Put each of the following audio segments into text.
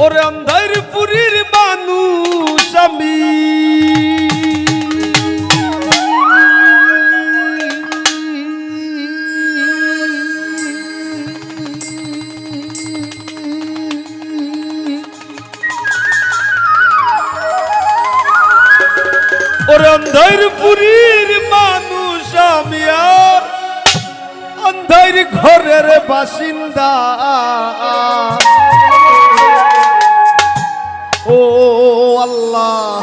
ওরে অন্ধার পুরীর মানুষ আমি ওরে অন্ধার পুরীর মানুষ আমি আর অন্ধার ঘরের বাসিন্দা ও আল্লাহ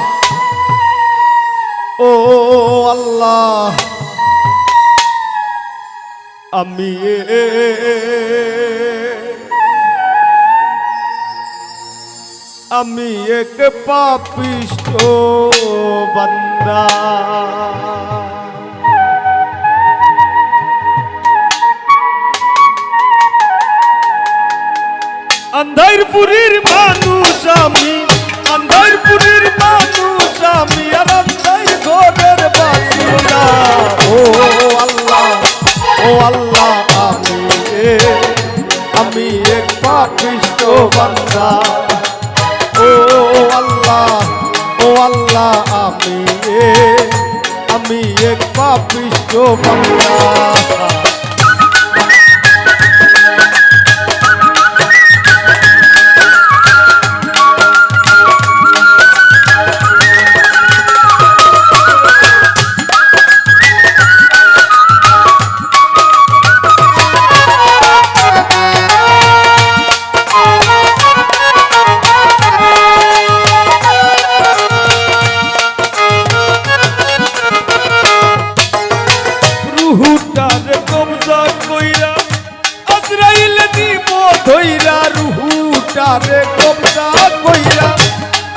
ও আল্লাহ আমি এক পাপিষ্ঠ বান্দা অন্ধারপুরীর মানুষ আমি অন্ধারপুরীর মানুষ আমি আর অন্ধার ঘরের বাসিন্দা ও আল্লাহ আমি এক পাপিষ্ঠ বান্দা ও আল্লাহ আমি এক পাপিষ্ঠ বান্দা রুহুটারে কবজা কইরা আজরাইল দিব ধইরা রুহুটারে কবজা কইরা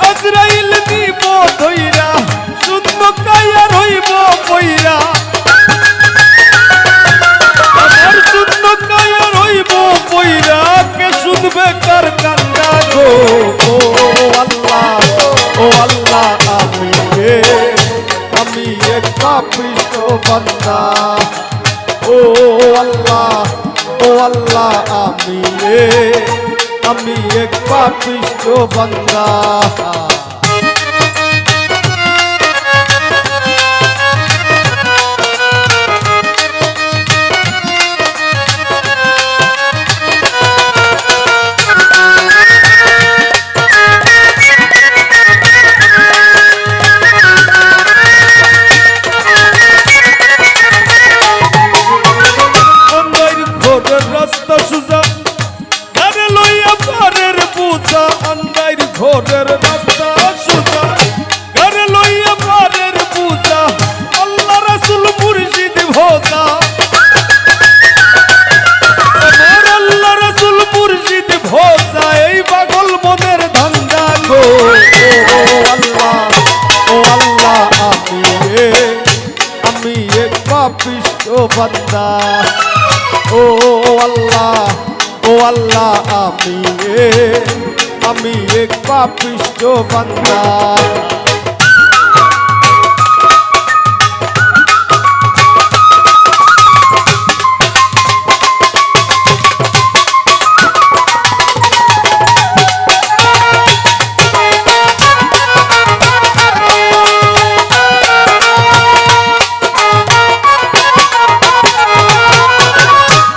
আজরাইল দিব ধইরা শূন্য কায়া রইব কইরা আমার শূন্য কায়া রইব কইরা কে শুনবে কার কান্না গো ও আল্লাহ আমি এক পাপিষ্ঠ বান্দা ও আল্লাহ আমি এক পাপিষ্ঠ বান্দা ঘরের রাস্তা সুজা ঘরে লইয়া পারের পূজা আল্লাহ রাসূল মুর্শিদ ভোজা আমার আল্লাহ রাসূল মুর্শিদ ভোজা এই পাগল মনের ধান্দা গো ও আল্লাহ আমি এক পাপিষ্ঠ বান্দা ও আল্লাহ আমি এক পাপিষ্ঠ বান্দা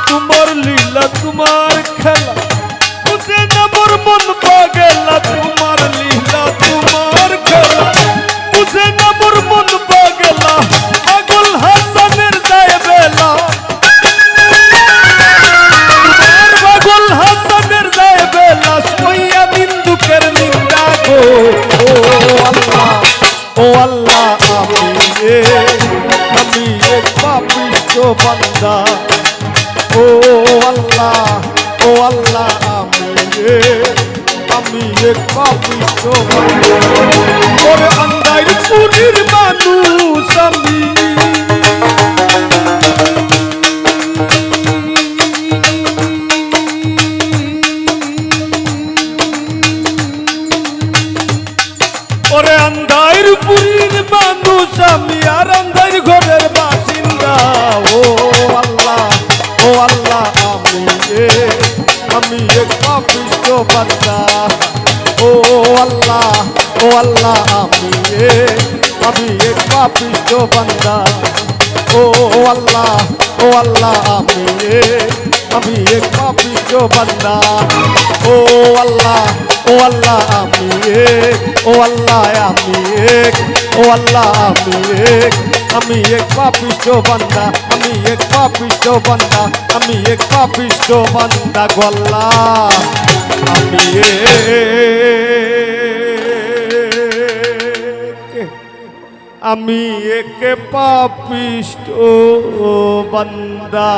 তোমার লীলা তোমার খেলা বুঝে না মোর মন পাগলা তোমার লীলা তোমার খেলা বুঝে না মোর মন পাগলা পাগল হাসানের যায় বেলা তোমার পাগল হাসানের যায় বেলা সইয়া বিন্দুকের নিন্দা গো ও আল্লাহ আমি এক পাপিষ্ঠ বান্দা ও আল্লাহ আমি এক পাপিষ্ঠ বান্দা ওরে অন্ধার পুরীর মানুষ আমি ওরে অন্ধার পুরীর মানুষ আমি আর অন্ধার ঘরের বাসিন্দা ও আল্লাহ আমি এক পাপিষ্ঠ বান্দা আল্লাহ আমি এক পাপিষ্ঠ বান্দা ও আল্লাহ আমি এক পাপিষ্ঠ বান্দা ও আল্লাহ আমি এক আমি এক পাপিষ্ঠ বান্দা আমি এক পাপিষ্ঠ বান্দা গো আল্লাহ আমি এক পাপিষ্ঠ বান্দা।